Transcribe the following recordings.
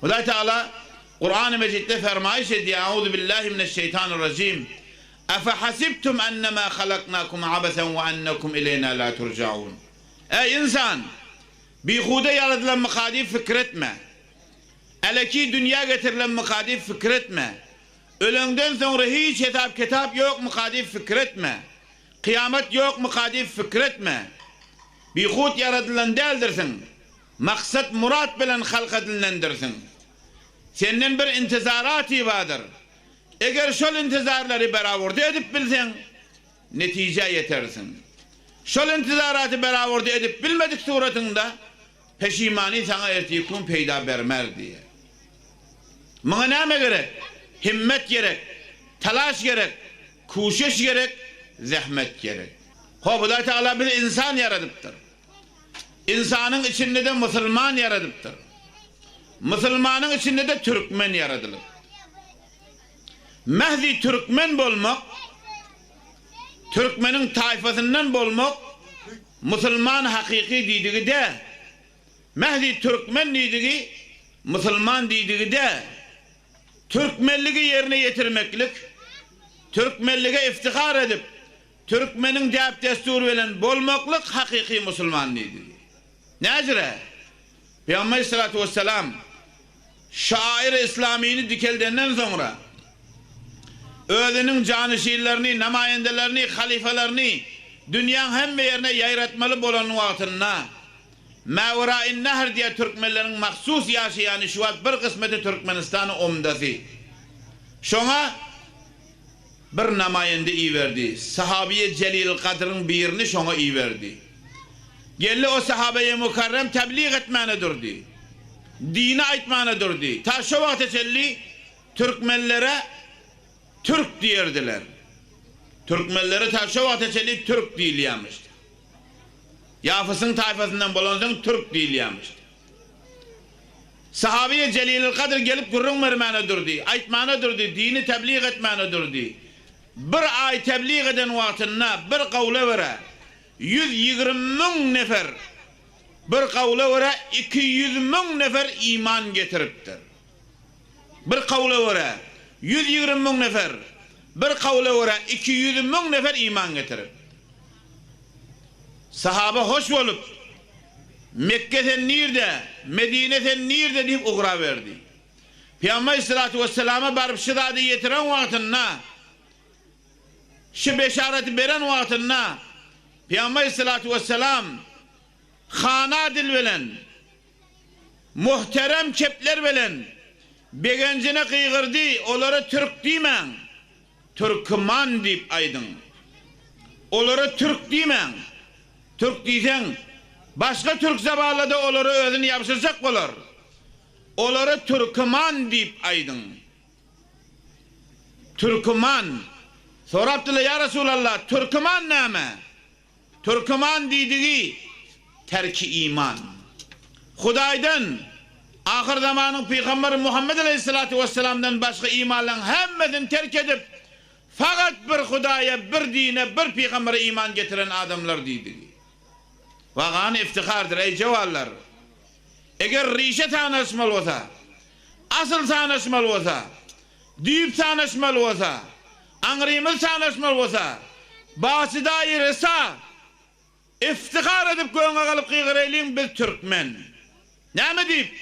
Allah Teala Kur'an-ı Mecid'de fermayış ediyor. Euzu billahi mineşşeytanirracim. Efe hasibtum ennemâ halaknâkum abesen ve ennekum ileyna la turcaun. Ey insan! Bihude yaratılan mukaddi fikretme. Eleki dünya getirilen mukaddi fikretme. Ölümden sonra hiç hesap kitap yok mukaddi fikretme. Kıyamet yok mukaddi fikretme. Bihud yaratılan değildirsin. Maksat murat bilen halk edilendirsin. Senden bir intizarat vardır. Eğer şol intizarları beraber edip bilsen netice yetersin. Şol intizaratı beraber edip bilmedik suratında peşimani sana ertikun peyda bermer diye. Mağname gerek, himmet gerek, talaş gerek, kuşuş gerek, zahmet gerek. Allah Teala bir insan yaratıptır. İnsanın içinde de Müslüman yaratıptır. Müslümanın içinde de Türkmen yaratılır. Mehdi Türkmen bolmak, Türkmenin tayfasından bolmak, Müslüman hakiki dediği de, Mehdi Türkmen dediği, Müslüman dediği de, Türkmenliği yerine getirmeklik, Türkmenliğe iftihar edip, Türkmenin deyip destur veren bolmaklık hakiki Müslüman dediği. Necre? Peygamber Aleyhisselatü Vesselam şair-i İslami'ni dikeldenden sonra özünün canişirlerini, namayendelerini, halifelerini dünyanın hem bir yerine yayratmalı bolan vaktında Mevra-i Nehr diye Türkmenlerin mahsus yaşayan şu bir kısmeti Türkmenistan'ı omdası. Şuna bir namayende iyi verdi. Sahabiye Celil Kadır'ın birini şuna iyi verdi. Geldi o sahabeye mukarrem tebliğ etmene durdu. Dine aytmana durdu. Ta şu vakti çelli Türkmenlere Türk diyerdiler. Türkmenlere ta şu vakti çelli Türk diyiliyormuştu. Yafısın tayfasından bulansın Türk diyiliyormuştu. Sahabeye Celil Kadir gelip gurrun vermene durdu. Aytmana durdu. Dini tebliğ etmene durdu. Bir ay tebliğ eden vaktinde bir kavle vere 120.000 nefer bir kavle vere 200.000 nefer iman getiriptir. Bir kavle vere 120.000 nefer bir kavle vere 200.000 nefer iman getirip. Sahaba hoş olup Mekke'den nerede, Medine'den nerede deyip uğra verdi. Peygamber Aleyhisselatü Vesselam'a barıp şidadı yetiren vaktinde şu beşareti veren vaktinde Peygamber Aleyhisselatü Vesselam hana dil velen muhterem kepler velen begencine kıygırdı onlara Türk demen Türkman deyip aydın onlara Türk demen Türk diysen başka Türk zavallı da onlara özünü yapışırsak olur onlara Türkman deyip aydın Türkman soraptılar ya Resulallah Türkman neme Türkman dediği terki iman. Hudaydan ahir zamanın Peygamber Muhammed Aleyhisselatü Vesselam'dan başka imanların hemmesini terk edip fakat bir Hudaya, bir dine, bir peygambere iman getiren adamlar dediği. Vagani iftihardır ey cevallar. Eğer rişe tanışmalı olsa, asıl tanışmalı olsa, düyüp tanışmalı olsa, angrimiz tanışmalı olsa, basidayı resa, İftihar edip koyuna kalıp kıygıraylayın biz Türkmen. Ne mi deyip?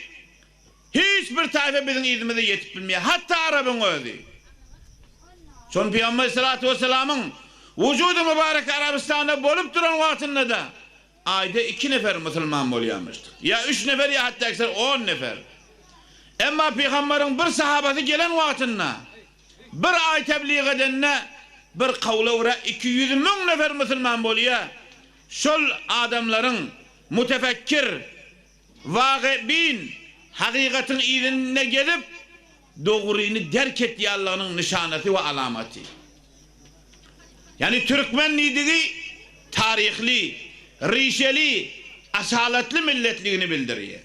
Hiçbir tayfa bizim izimize yetip bilmiyor. Hatta Arap'ın özü. Son Peygamber Aleyhisselatü Vesselam'ın vücudu mübarek Arabistan'da bolup duran vaktinde de ayda 2 nefer Müslüman oluyormuştuk. Ya 3 nefer ya hatta ekser 10 nefer. Ama Peygamber'in bir sahabası gelen vaktinde bir ay tebliğ edenine bir kavle uğra 200.000 nefer Müslüman oluyor. Şol adamların mütefekkir, vâgibin, hakikatin izinine gelip doğruyunu derk ettiği Allah'ın nişaneti ve alameti. Yani Türkmen dediği tarihli, rişeli, asaletli milletliğini bildiriyor.